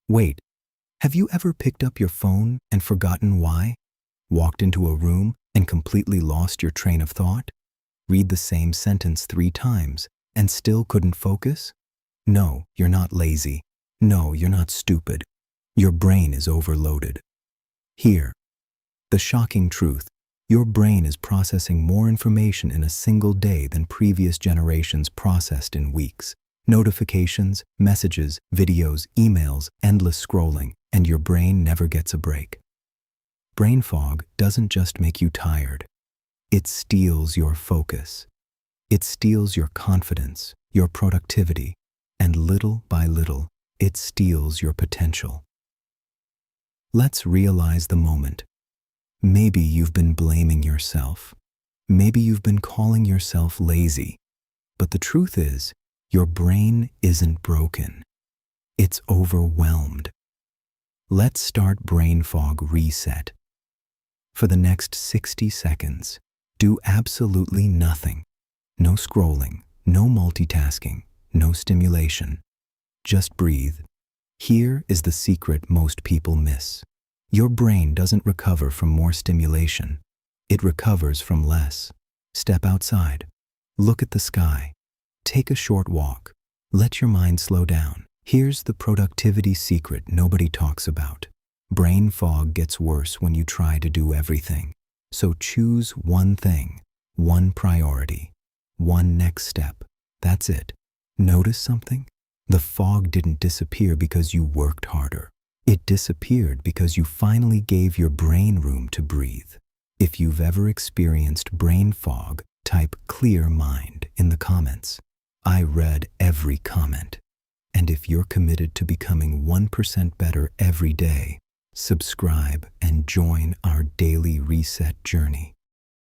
Wait, have you ever picked up your phone and forgotten why? Walked into a room and completely lost your train of thought? Read the same sentence 3 times and still couldn't focus? No, you're not lazy. No, you're not stupid. Your brain is overloaded. Here, the shocking truth. Your brain is processing more information in a single day than previous generations processed in weeks. Notifications, messages, videos, emails, endless scrolling, and your brain never gets a break. Brain fog doesn't just make you tired. It steals your focus. It steals your confidence, your productivity, and little by little, it steals your potential. Let's realize the moment. Maybe you've been blaming yourself. Maybe you've been calling yourself lazy. But the truth is, your brain isn't broken. It's overwhelmed. Let's start brain fog reset. For the next 60 seconds, do absolutely nothing. No scrolling, no multitasking, no stimulation. Just breathe. Here is the secret most people miss. Your brain doesn't recover from more stimulation. It recovers from less. Step outside. Look at the sky. Take a short walk. Let your mind slow down. Here's the productivity secret nobody talks about. Brain fog gets worse when you try to do everything. So choose one thing, one priority, one next step. That's it. Notice something? The fog didn't disappear because you worked harder. It disappeared because you finally gave your brain room to breathe. If you've ever experienced brain fog, type "clear mind" in the comments. I read every comment. And if you're committed to becoming 1% better every day, subscribe and join our daily reset journey.